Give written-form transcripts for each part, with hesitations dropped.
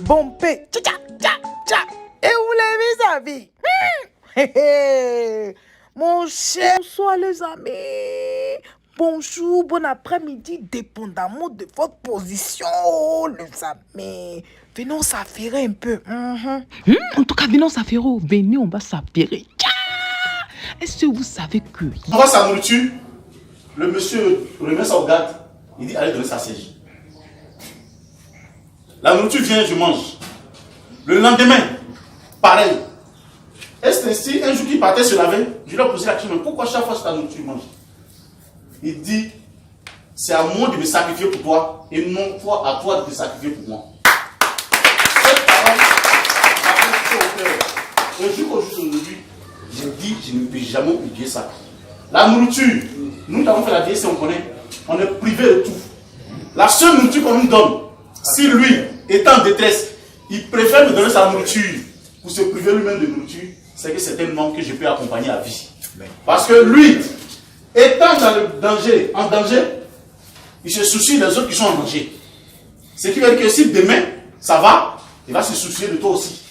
Bompé. Tcha, tcha, tcha. Et vous l'avez vu, mon cher, bonsoir les amis. Bonjour, bon après-midi, dépendamment de votre position, les amis. Venons s'affairer un peu. En tout cas, venons s'affairer. Venez, on va s'affairer. Est-ce que vous savez que... On voit sa nourriture, le monsieur remet ça au garde, il dit allez donner sa siège. La nourriture vient, je mange. Le lendemain, pareil. Est-ce ainsi, un jour qu'il partait se laver, je lui ai posé la question, mais pourquoi chaque fois que ta nourriture mange? Il dit, c'est à moi de me sacrifier pour toi, et non toi à toi de te sacrifier pour moi. Cette parole m'a fait au cœur. Un jour aujourd'hui, j'ai dit, je ne peux jamais oublier ça. La nourriture, nous avons fait la DSC, on connaît, on est privé de tout. La seule nourriture qu'on nous donne, si lui est en détresse, il préfère me donner sa nourriture pour se priver lui-même de nourriture, c'est que c'est un homme que je peux accompagner à vie. Parce que lui, étant dans le danger, en danger, il se soucie des autres qui sont en danger. Ce qui veut dire que si demain, ça va, il va se soucier de toi aussi.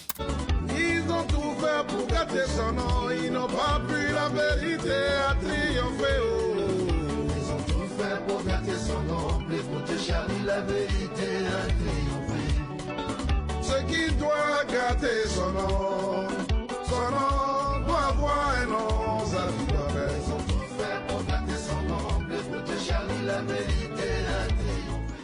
Ils ont tout fait pour gâter son nom, ils n'ont pas pu la vérité à triompher. Ils ont tout fait pour gâter son nom, mais pour te Charlie, la vérité a triomphé. Ce qui doit gâter son nom doit avoir un nom, ça lui doit. Ils ont tout fait pour gâter son nom, mais pour te Charlie, la vérité a triomphé.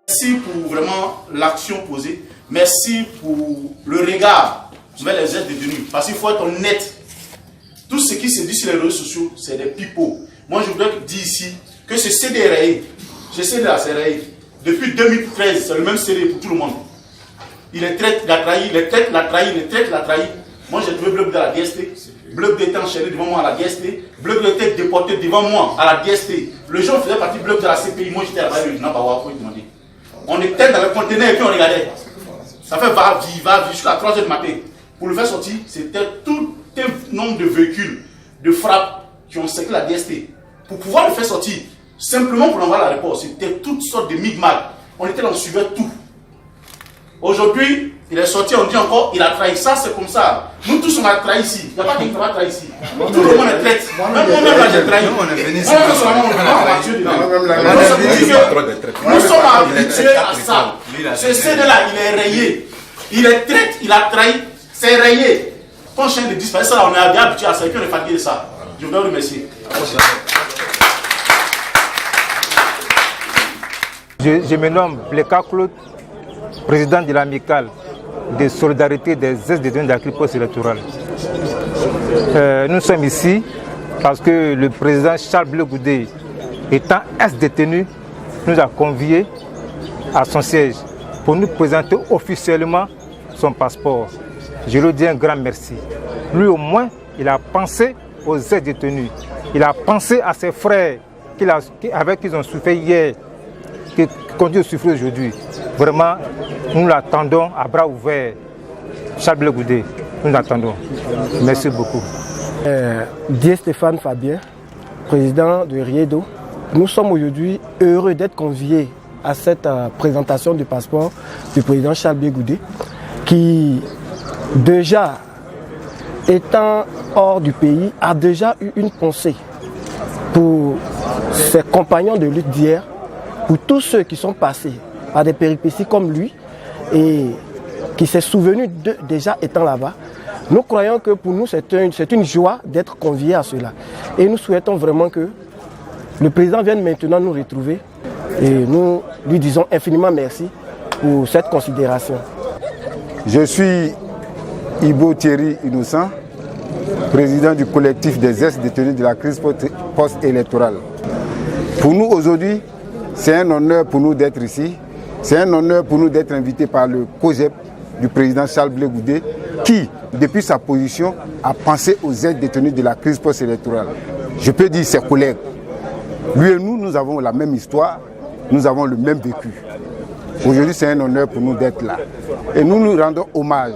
Merci pour vraiment l'action posée. Merci pour le regard vers les aides détenus. Parce qu'il faut être honnête. Tout ce qui se dit sur les réseaux sociaux, c'est des pipeaux. Moi, je voudrais dire ici que ce CD je sais de la CRAI, depuis 2013, c'est le même CD pour tout le monde. Il est traite, il a trahi, il est traite, il a trahi, il est traite, il a trahi. Moi, j'ai trouvé Bloc de la DST. Bloc était enchaîné devant moi à la DST. Bloc était déporté devant moi à la DST. Le jour où faisait partie Bloc de la CPI, moi j'étais là-bas, le Bawa, pour lui demander. On était dans le conteneur et puis on regardait. Ça fait va-vie jusqu'à 3h du matin. Pour le faire sortir, c'était tout un nombre de véhicules, de frappes qui ont séqué la DST. Pour pouvoir le faire sortir, simplement pour l'envoyer à l'aéroport, c'était toutes sortes de migmags. On était là, on suivait tout. Aujourd'hui, il est sorti, on dit encore, il a trahi. Ça, c'est comme ça. Nous tous, on a trahi ici. Il n'y a pas quelqu'un qui va trahir ici. Tout le monde est traite. Même moi-même, là, j'ai trahi. Nous sommes habitués à ça. Ce CD-là, il est rayé. Il est traite, il a trahi. C'est rayé. Quand on cherche de disparaître, ça, là, on est bien habitué à ça. Et puis, on est fatigué de ça. Je voudrais vous remercier. Je me nomme Bleka Claude, président de l'amicale de solidarité des ex-détenus de la crise post-électorale. Nous sommes ici parce que le président Charles Blé Goudé, étant ex-détenu, nous a conviés à son siège pour nous présenter officiellement son passeport. Je lui dis un grand merci. Lui au moins, il a pensé aux ex-détenus. Il a pensé à ses frères avec qui ils ont souffert hier, qui continuent de souffrir aujourd'hui. Vraiment, nous l'attendons à bras ouverts. Charles Blé Goudé, nous l'attendons. Merci beaucoup. Dieu Stéphane Fabien, président de Riedo. Nous sommes aujourd'hui heureux d'être conviés à cette présentation du passeport du président Charles Blé Goudé, qui déjà, étant hors du pays, a déjà eu une pensée pour ses compagnons de lutte d'hier, pour tous ceux qui sont passés par des péripéties comme lui et qui s'est souvenu déjà étant là-bas. Nous croyons que pour nous, c'est une joie d'être conviés à cela. Et nous souhaitons vraiment que le président vienne maintenant nous retrouver et nous lui disons infiniment merci pour cette considération. Je suis Ibo Thierry Innocent, président du collectif des ex-détenus de la crise post-électorale. Pour nous aujourd'hui, c'est un honneur pour nous d'être ici. C'est un honneur pour nous d'être invités par le COGEP du président Charles Blé Goudé, qui, depuis sa position, a pensé aux ex-détenus de la crise post-électorale. Je peux dire ses collègues. Lui et nous, nous avons la même histoire, nous avons le même vécu. Aujourd'hui, c'est un honneur pour nous d'être là. Et nous nous rendons hommage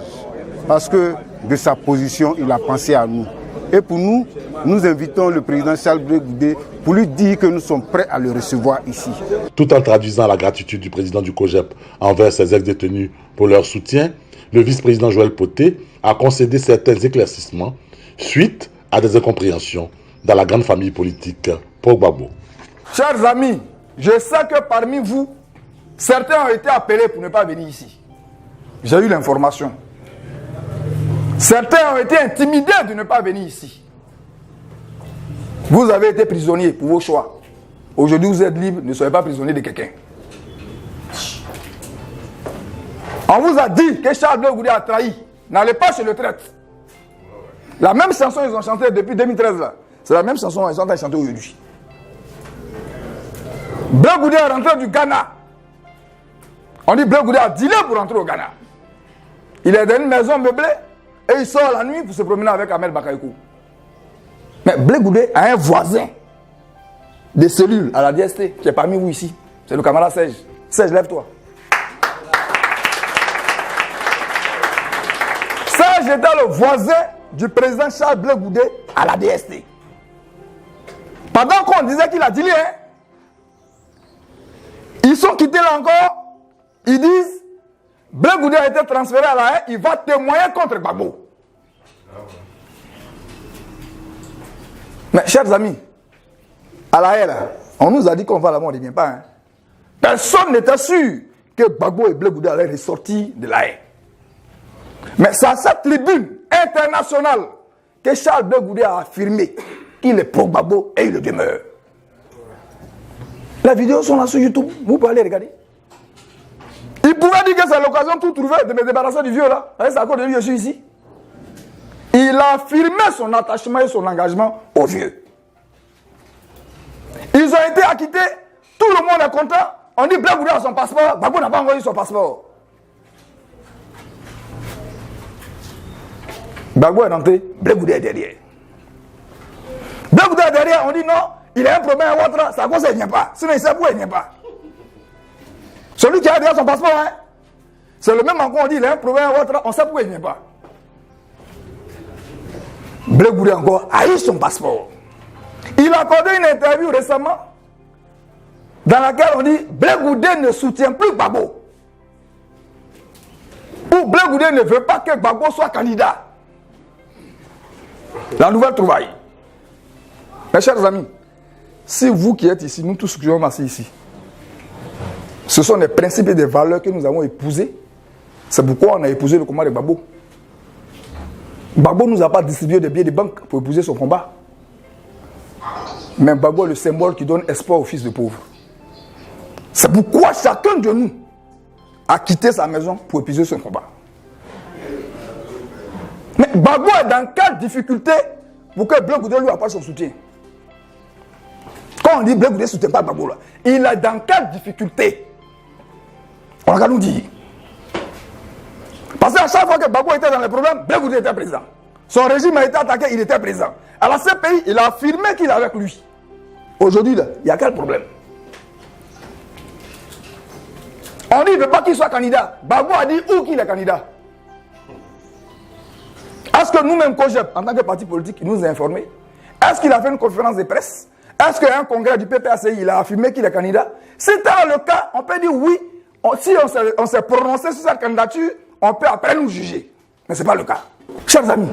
parce que de sa position, il a pensé à nous. Et pour nous, nous invitons le président Charles Blé Goudé pour lui dire que nous sommes prêts à le recevoir ici. Tout en traduisant la gratitude du président du COJEP envers ses ex-détenus pour leur soutien, le vice-président Joël Poté a concédé certains éclaircissements suite à des incompréhensions dans la grande famille politique Gbagbo. Chers amis, je sais que parmi vous, certains ont été appelés pour ne pas venir ici. J'ai eu l'information. Certains ont été intimidés de ne pas venir ici. Vous avez été prisonniers pour vos choix. Aujourd'hui, vous êtes libres, ne soyez pas prisonniers de quelqu'un. On vous a dit que Charles Blé Goudé a trahi. N'allez pas chez le traître. La même chanson ils ont chanté depuis 2013 là. C'est la même chanson qu'ils sont en train de chanter aujourd'hui. Blé Goudé est rentré du Ghana. On dit Blé Goudé a dealé pour rentrer au Ghana. Il est dans une maison meublée et il sort la nuit pour se promener avec Ahmed Bakayoko. Mais Blé Goudé a un voisin de cellule à la DST qui est parmi vous ici. C'est le camarade Serge. Serge, lève-toi. Serge était le voisin du président Charles Blé Goudé à la DST. Pendant qu'on disait qu'il a dealé, hein, ils sont quittés là encore. Ils disent Blé Goudé a été transféré à la haie, il va témoigner contre Gbagbo. Mais chers amis, à la haie là, on nous a dit qu'on va là-bas, on ne revient pas. Hein. Personne n'était sûr que Gbagbo et Blé Goudé allaient ressortir de la haie. Mais c'est à cette tribune internationale que Charles Blé Goudé a affirmé qu'il est pro Gbagbo et il le demeure. Les vidéos sont là sur YouTube, vous pouvez aller regarder. Il pouvait dire que c'est l'occasion de tout trouver, de me débarrasser du vieux là. C'est à cause de lui que je suis ici. Il a affirmé son attachement et son engagement au vieux. Ils ont été acquittés, tout le monde est content. On dit Blé Goudé a son passeport, Gbagbo n'a pas encore eu son passeport. Gbagbo est rentré, Blé Goudé est derrière. Blé Goudé est derrière, on dit non, il a un problème à Ouattara, c'est à cause qu'il ne vient pas. Sinon il sait pourquoi il ne vient pas. Celui qui a derrière son passeport, hein, c'est le même encore, on dit il a un problème à Ouattara, on sait pourquoi il ne vient pas. Blé Goudé encore a eu son passeport. Il a accordé une interview récemment dans laquelle on dit Blé Goudé ne soutient plus Gbagbo. Ou Blé Goudé ne veut pas que Gbagbo soit candidat. La nouvelle trouvaille. Mes chers amis, si vous qui êtes ici, nous tous qui sommes assis ici, ce sont des principes et des valeurs que nous avons épousés. C'est pourquoi on a épousé le combat de Gbagbo. Gbagbo ne nous a pas distribué des billets de banque pour épouser son combat. Mais Gbagbo est le symbole qui donne espoir aux fils de pauvres. C'est pourquoi chacun de nous a quitté sa maison pour épouser son combat. Mais Gbagbo est dans quelle difficulté pour que Blé Goudé lui apporte son soutien? Quand on dit Blé Goudé ne soutient pas Gbagbo, là, il est dans quelle difficulté? On va nous dire. Parce qu'à chaque fois que Gbagbo était dans les problèmes, Blé Goudé était présent. Son régime a été attaqué, il était présent. À la CPI, il a affirmé qu'il est avec lui. Aujourd'hui, il y a quel problème? On dit qu'il ne veut pas qu'il soit candidat. Gbagbo a dit où qu'il est candidat. Est-ce que nous-mêmes, COJEP, en tant que parti politique, il nous a informés? Est-ce qu'il a fait une conférence de presse? Est-ce qu'il y a un congrès du PPACI, il a affirmé qu'il est candidat? Si c'est le cas, on peut dire oui. Si on s'est prononcé sur cette candidature, on peut après nous juger. Mais ce n'est pas le cas. Chers amis,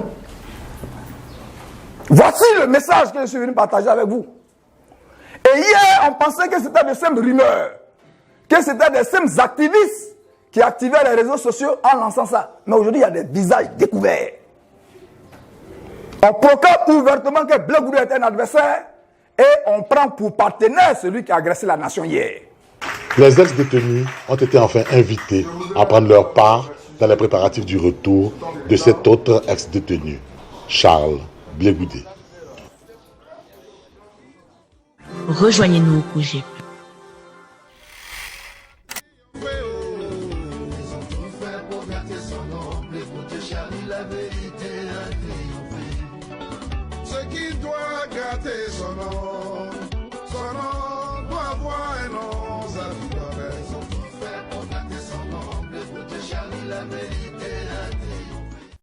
voici le message que je suis venu partager avec vous. Et hier, on pensait que c'était des simples rumeurs, que c'était des simples activistes qui activaient les réseaux sociaux en lançant ça. Mais aujourd'hui, il y a des visages découverts. On proclame ouvertement que Blé Goudé est un adversaire et on prend pour partenaire celui qui a agressé la nation hier. Les ex-détenus ont été enfin invités à prendre leur part dans les préparatifs du retour de cet autre ex-détenu, Charles Blé Goudé. Rejoignez-nous au COJEP. Ce qui doit gratter son nom.